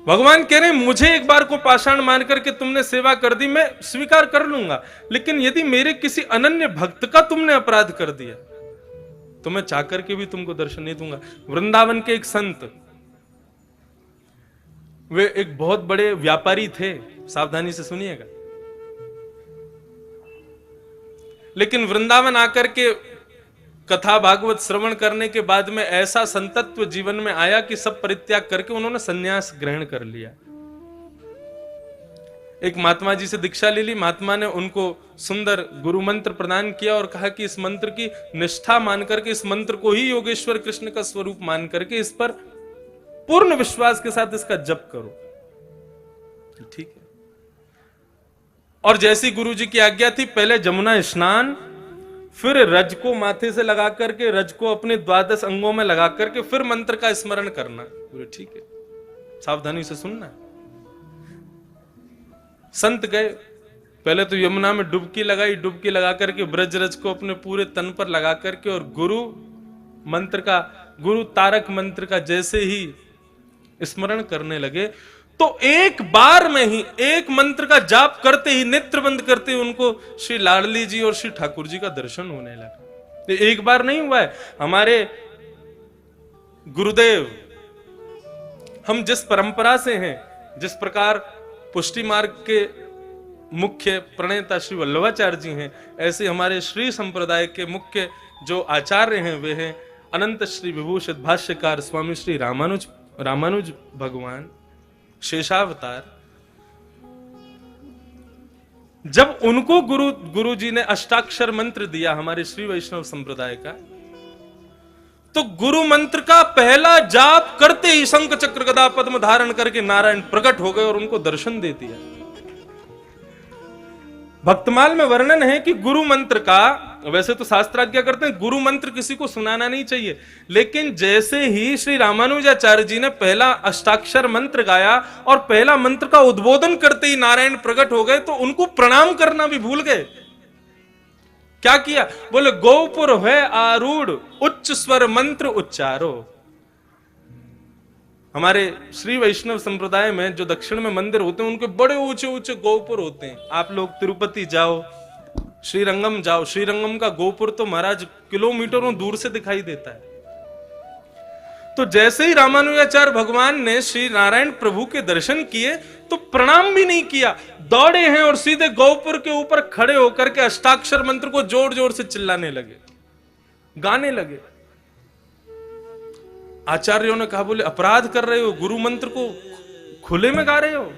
भगवान कह रहे हैं मुझे एक बार को पाषाण मान करके तुमने सेवा कर दी, मैं स्वीकार कर लूंगा, लेकिन यदि मेरे किसी अनन्य भक्त का तुमने अपराध कर दिया तो मैं चाह करके भी तुमको दर्शन नहीं दूंगा। वृंदावन के एक संत, वे एक बहुत बड़े व्यापारी थे, सावधानी से सुनिएगा, लेकिन वृंदावन आकर के कथा भागवत श्रवण करने के बाद में ऐसा संतत्व जीवन में आया कि सब परित्याग करके उन्होंने संन्यास ग्रहण कर लिया। एक महात्मा जी से दीक्षा ले ली, महात्मा ने उनको सुंदर गुरु मंत्र प्रदान किया और कहा कि इस मंत्र की निष्ठा मान करके, इस मंत्र को ही योगेश्वर कृष्ण का स्वरूप मान करके इस पर पूर्ण विश्वास के साथ इसका जप करो। ठीक है। और जैसी गुरु जी की आज्ञा थी, पहले जमुना स्नान, फिर रज को माथे से लगा करके, रज को अपने 12 अंगों में लगा करके फिर मंत्र का स्मरण करना। ठीक है, सावधानी से सुनना। संत गए, पहले तो यमुना में डुबकी लगाई, डुबकी लगा करके ब्रज रज को अपने पूरे तन पर लगा करके और गुरु मंत्र का, गुरु तारक मंत्र का जैसे ही स्मरण करने लगे तो एक बार में ही, एक मंत्र का जाप करते ही, नेत्र बंद करते ही उनको श्री लाडली जी और श्री ठाकुर जी का दर्शन होने लगा। एक बार नहीं हुआ है। हमारे गुरुदेव, हम जिस परंपरा से हैं, जिस प्रकार पुष्टि मार्ग के मुख्य प्रणेता श्री वल्लभाचार्य जी हैं, ऐसे हमारे श्री संप्रदाय के मुख्य जो आचार्य हैं वे हैं अनंत श्री विभूषित भाष्यकार स्वामी श्री रामानुज भगवान शेषावतार। जब उनको गुरु जी ने अष्टाक्षर मंत्र दिया हमारे श्री वैष्णव संप्रदाय का, तो गुरु मंत्र का पहला जाप करते ही शंख चक्र गदा पद्म धारण करके नारायण प्रकट हो गए और उनको दर्शन दे दिया। भक्तमाल में वर्णन है कि गुरु मंत्र का, वैसे तो शास्त्राज्ञा करते हैं गुरु मंत्र किसी को सुनाना नहीं चाहिए, लेकिन जैसे ही श्री रामानुजाचार्य जी ने पहला अष्टाक्षर मंत्र गाया और पहला मंत्र का उद्बोधन करते ही नारायण प्रकट हो गए, तो उनको प्रणाम करना भी भूल गए। क्या किया? बोले गोपुर है आरूढ़ उच्च स्वर मंत्र उच्चारो। हमारे श्री वैष्णव संप्रदाय में जो दक्षिण में मंदिर होते हैं उनके बड़े ऊंचे ऊंचे गोपुर होते हैं। आप लोग तिरुपति जाओ, श्रीरंगम जाओ, श्रीरंगम का गोपुर तो महाराज किलोमीटरों दूर से दिखाई देता है। तो जैसे ही रामानुजाचार्य भगवान ने श्री नारायण प्रभु के दर्शन किए तो प्रणाम भी नहीं किया, दौड़े हैं और सीधे गोपुर के ऊपर खड़े होकर के अष्टाक्षर मंत्र को जोर जोर से चिल्लाने लगे, गाने लगे। आचार्यों ने कहा, बोले अपराध कर रहे हो, गुरु मंत्र को खुले में गा रहे हो।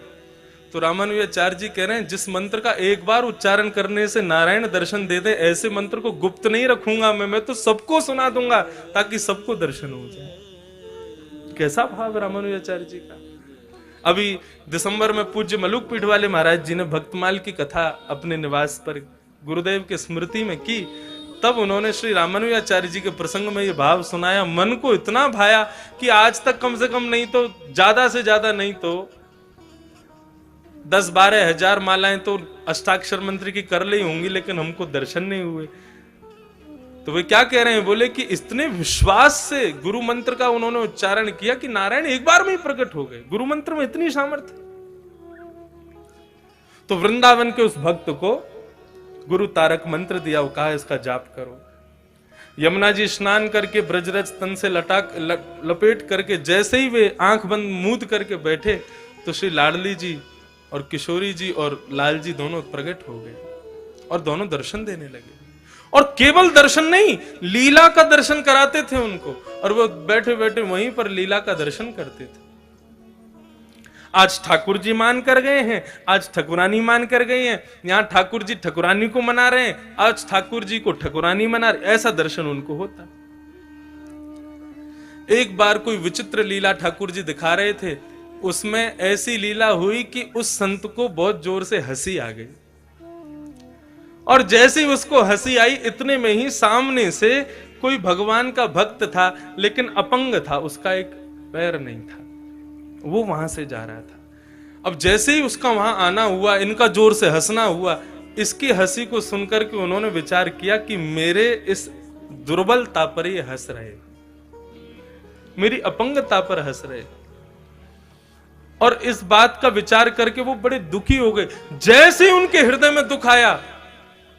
तो रामानुजाचार्य जी कह रहे हैं, जिस मंत्र का एक बार उच्चारण करने से नारायण दर्शन दे दे, ऐसे मंत्र को गुप्त नहीं रखूंगा मैं तो सबको सुना दूंगा ताकि सबको दर्शन हो जाए। कैसा भाव रामानुजाचार्य जी का। अभी दिसंबर में पूज्य मलुक पीठ वाले महाराज जी ने भक्तमाल की कथा अपने निवास पर गुरुदेव के स्मृति में की, तब उन्होंने श्री रामानुजाचार्य जी के प्रसंग में ये भाव सुनाया। मन को इतना भाया कि आज तक कम से कम नहीं तो ज्यादा से ज्यादा नहीं तो 10-12 हजार मालाएं तो अष्टाक्षर मंत्र की कर ली होंगी, लेकिन हमको दर्शन नहीं हुए। तो वे क्या कह रहे हैं? बोले कि इतने विश्वास से गुरु मंत्र का उन्होंने उच्चारण किया कि नारायण एक बार में ही प्रकट हो गए। गुरु मंत्र में इतनी सामर्थ्य। तो वृंदावन के उस भक्त को गुरु तारक मंत्र दिया, वो कहा इसका जाप करो। यमुना जी स्नान करके ब्रजरज तन से लपेट करके जैसे ही वे आंख बंद मूंद करके बैठे तो श्री लाडली जी और किशोरी जी और लाल जी दोनों प्रकट हो गए और दोनों दर्शन देने लगे। और केवल दर्शन नहीं, लीला का दर्शन कराते थे उनको, और वो बैठे बैठे वहीं पर लीला का दर्शन करते थे। आज ठाकुर जी मान कर गए हैं, आज ठकुरानी मान कर गई हैं, यहां ठाकुर जी ठकुरानी को मना रहे हैं, आज ठाकुर जी को ठकुरानी मना रहे, ऐसा दर्शन उनको होता। एक बार कोई विचित्र लीला ठाकुर जी दिखा रहे थे, उसमें ऐसी लीला हुई कि उस संत को बहुत जोर से हंसी आ गई, और जैसे ही उसको हंसी आई इतने में ही सामने से कोई भगवान का भक्त था, लेकिन अपंग था, उसका एक पैर नहीं था, वो वहां से जा रहा था। अब जैसे ही उसका वहां आना हुआ, इनका जोर से हंसना हुआ, इसकी हंसी को सुनकर के उन्होंने विचार किया कि मेरे इस दुर्बलता पर ये हंस रहे, मेरी अपंगता पर हंस रहे। और इस बात का विचार करके वो बड़े दुखी हो गए। जैसे ही उनके हृदय में दुख आया,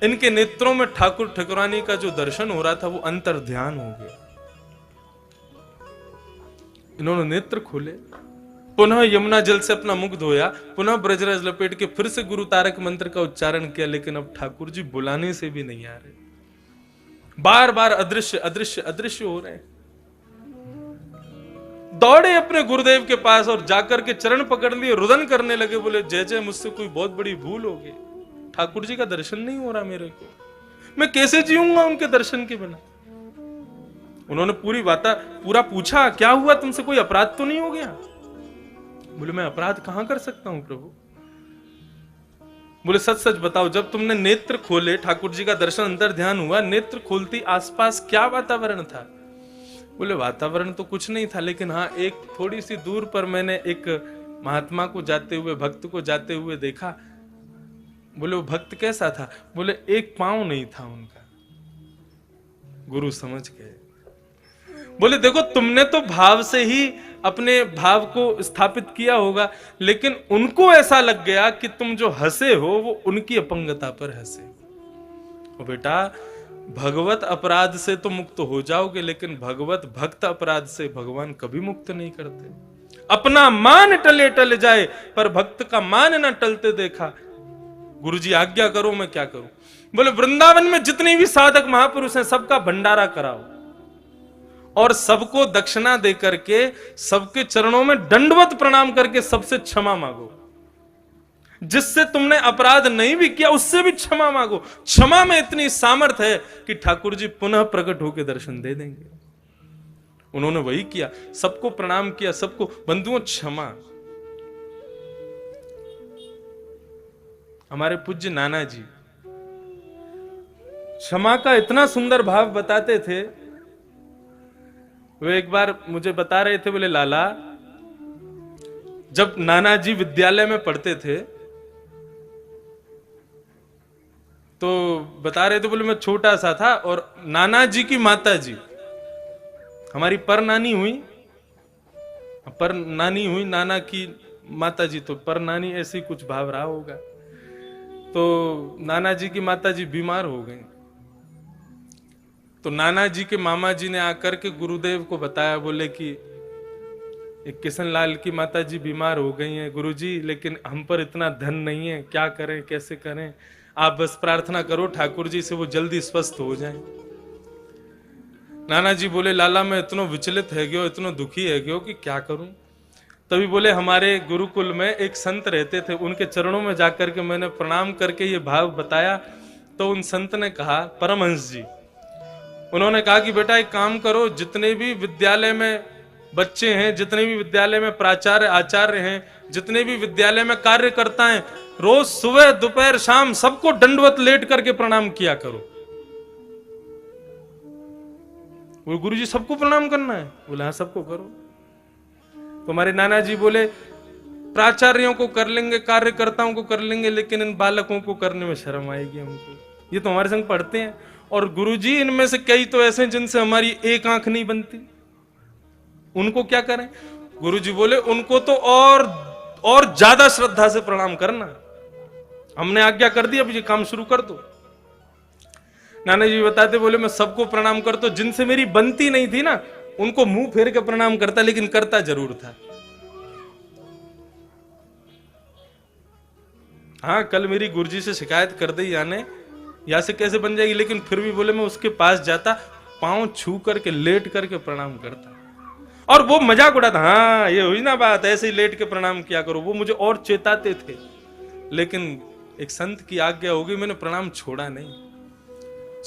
इनके नेत्रों में ठाकुर ठाकुरानी का जो दर्शन हो रहा था वो अंतर ध्यान हो गया। इन्होंने नेत्र खोले, पुनः यमुना जल से अपना मुख धोया, पुनः ब्रजरज लपेट के फिर से गुरु तारक मंत्र का उच्चारण किया, लेकिन अब ठाकुर जी बुलाने से भी नहीं आ रहे, बार बार अदृश्य अदृश्य अदृश्य हो रहे हैं। दौड़े अपने गुरुदेव के पास और जाकर के चरण पकड़ लिए, रुदन करने लगे, बोले जय जय मुझसे कोई बहुत बड़ी भूल हो गई, ठाकुर जी का दर्शन नहीं हो रहा मेरे को, मैं कैसे जीऊंगा उनके दर्शन के बिना। उन्होंने पूरा पूछा, क्या हुआ तुमसे, कोई अपराध तो नहीं हो गया? बोले मैं अपराध कहां कर सकता हूं प्रभु। बोले सच सच बताओ, जब तुमने नेत्र खोले, ठाकुर जी का दर्शन अंतर ध्यान हुआ, नेत्र खोलती आसपास क्या वातावरण था? बोले वातावरण तो कुछ नहीं था, लेकिन हाँ एक थोड़ी सी दूर पर मैंने एक महात्मा को जाते हुए, भक्त को जाते हुए देखा। बोले वो भक्त कैसा था? बोले एक पांव नहीं था उनका। गुरु समझ गए। बोले देखो तुमने तो भाव से ही अपने भाव को स्थापित किया होगा, लेकिन उनको ऐसा लग गया कि तुम जो हंसे हो वो उनकी अपंगता पर हंसे। ओ बेटा, भगवत अपराध से तो मुक्त हो जाओगे, लेकिन भगवत भक्त अपराध से भगवान कभी मुक्त नहीं करते। अपना मान टले टल जाए, पर भक्त का मान न टलते देखा। गुरुजी आज्ञा करो, मैं क्या करूं? बोले वृंदावन में जितने भी साधक महापुरुष हैं, सबका भंडारा कराओ और सबको दक्षिणा दे करके, सबके चरणों में दंडवत प्रणाम करके सबसे क्षमा मांगो। जिससे तुमने अपराध नहीं भी किया उससे भी क्षमा मांगो। क्षमा में इतनी सामर्थ है कि ठाकुर जी पुनः प्रकट होकर दर्शन दे देंगे। उन्होंने वही किया, सबको प्रणाम किया, सबको बंधुओं क्षमा। हमारे पूज्य नाना जी क्षमा का इतना सुंदर भाव बताते थे। वे एक बार मुझे बता रहे थे, बोले लाला, जब नाना जी विद्यालय में पढ़ते थे तो बता रहे थे, बोले मैं छोटा सा था और नाना जी की माता जी, हमारी पर नानी हुई, नाना की माता जी, तो पर नानी ऐसी कुछ भाव रहा होगा। तो नाना जी की माता जी बीमार हो गई, तो नाना जी के मामा जी ने आकर के गुरुदेव को बताया, बोले कि एक किशन लाल की माता जी बीमार हो गई हैं गुरुजी, लेकिन हम पर इतना धन नहीं है, क्या करें कैसे करें, आप बस प्रार्थना करो ठाकुर जी से वो जल्दी स्वस्थ हो जाएं। नाना जी बोले लाला मैं इतना विचलित है गयो, इतना दुखी है गयो कि क्या करूं। तभी बोले हमारे गुरुकुल में एक संत रहते थे, उनके चरणों में जाकर के मैंने प्रणाम करके ये भाव बताया। तो उन संत ने कहा, परमहंस जी, उन्होंने कहा कि बेटा एक काम करो, जितने भी विद्यालय में बच्चे हैं, जितने भी विद्यालय में प्राचार्य आचार्य हैं, जितने भी विद्यालय में कार्यकर्ता हैं, रोज सुबह दोपहर शाम सबको दंडवत लेट करके प्रणाम किया करो। वो गुरुजी सबको प्रणाम करना है? बोले हाँ सबको करो। तो हमारे नाना जी बोले प्राचार्यों को कर लेंगे, कार्यकर्ताओं को कर लेंगे, लेकिन इन बालकों को करने में शर्म आएगी हमको, ये तो हमारे संग पढ़ते हैं। और गुरुजी इनमें से कई तो ऐसे हैं जिनसे हमारी एक आंख नहीं बनती, उनको क्या करें? गुरुजी बोले उनको तो और ज्यादा श्रद्धा से प्रणाम करना, हमने आज्ञा कर दी, अब ये काम शुरू कर दो। नाना जी बताते, बोले मैं सबको प्रणाम करता, जिनसे मेरी बनती नहीं थी ना उनको मुंह फेर के प्रणाम करता, लेकिन करता जरूर था। हाँ कल मेरी गुरुजी से शिकायत कर दी याने, या से कैसे बन जाएगी, लेकिन फिर भी बोले मैं उसके पास जाता, पांव छू करके लेट करके प्रणाम करता, और वो मजाक उड़ाता, हाँ ये हुई ना बात, ऐसे ही लेट के प्रणाम किया करो। वो मुझे और चेताते थे, लेकिन एक संत की आज्ञा होगी, मैंने प्रणाम छोड़ा नहीं,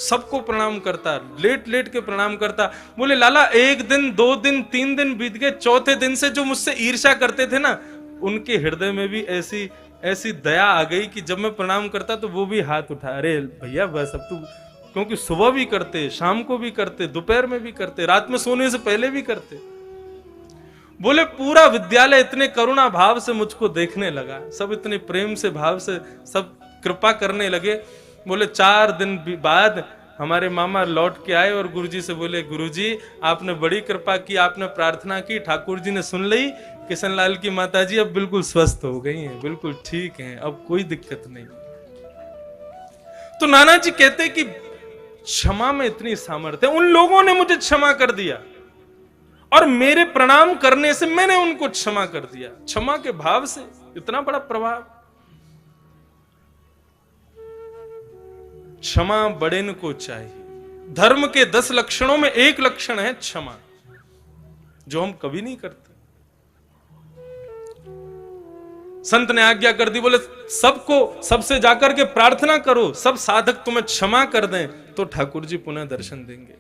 सबको प्रणाम करता, लेट लेट के प्रणाम करता। बोले लाला एक दिन, 2 दिन, 3 दिन बीत गए, चौथे दिन से जो मुझसे ईर्ष्या करते थे ना, उनके हृदय में भी ऐसी दया आ गई कि जब मैं प्रणाम करता तो वो भी हाथ उठा, अरे भैया बस अब तू, क्योंकि सुबह भी करते, शाम को भी करते, दोपहर में भी करते, रात में सोने से पहले भी करते। बोले पूरा विद्यालय इतने करुणा भाव से मुझको देखने लगा, सब इतने प्रेम से भाव से सब कृपा करने लगे। बोले 4 दिन बाद हमारे मामा लौट के आए और गुरुजी से बोले, गुरुजी आपने बड़ी कृपा की, आपने प्रार्थना की, ठाकुर जी ने सुन ली, किशनलाल की माताजी अब बिल्कुल स्वस्थ हो गई हैं, बिल्कुल ठीक हैं, अब कोई दिक्कत नहीं। तो नाना जी कहते कि क्षमा में इतनी सामर्थ्य, उन लोगों ने मुझे क्षमा कर दिया और मेरे प्रणाम करने से मैंने उनको क्षमा कर दिया। क्षमा के भाव से इतना बड़ा प्रभाव। क्षमा बड़ेन को चाहिए। धर्म के 10 लक्षणों में एक लक्षण है क्षमा, जो हम कभी नहीं करते। संत ने आज्ञा कर दी, बोले सबको, सबसे जाकर के प्रार्थना करो, सब साधक तुम्हें क्षमा कर दें तो ठाकुर जी पुनः दर्शन देंगे।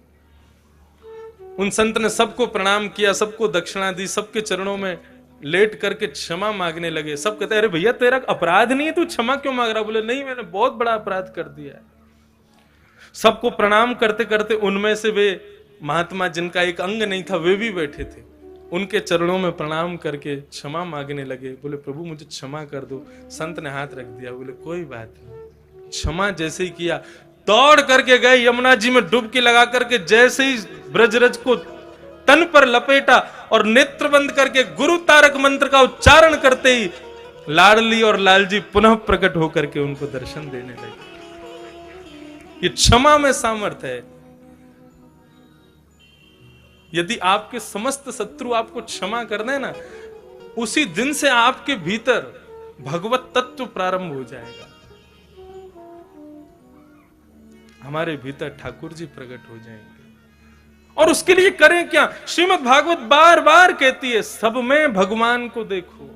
उन संत ने सबको प्रणाम किया, सबको दक्षिणा दी, सबके चरणों में लेट करके क्षमा मांगने लगे। सब कहते अरे भैया तेरा अपराध नहीं है, तू क्षमा क्यों मांग रहा? बोले नहीं, मैंने बहुत बड़ा अपराध कर दिया है। सबको प्रणाम करते करते उनमें से वे महात्मा जिनका एक अंग नहीं था वे भी बैठे थे, उनके चरणों में प्रणाम करके क्षमा मांगने लगे। बोले प्रभु मुझे क्षमा कर दो। संत ने हाथ रख दिया, बोले कोई बात नहीं। क्षमा जैसे ही किया, दौड़ करके गए यमुना जी में डुबकी लगा करके, जैसे ही ब्रजरज को तन पर लपेटा और नेत्र बंद करके गुरु तारक मंत्र का उच्चारण करते ही लाडली और लालजी पुनः प्रकट होकर के उनको दर्शन देने लगे। ये क्षमा में सामर्थ्य है। यदि आपके समस्त शत्रु आपको क्षमा कर दें ना, उसी दिन से आपके भीतर भगवत तत्व प्रारंभ हो जाएगा। हमारे भीतर ठाकुर जी प्रकट हो जाएंगे। और उसके लिए करें क्या? श्रीमद् भागवत बार बार कहती है, सब में भगवान को देखो।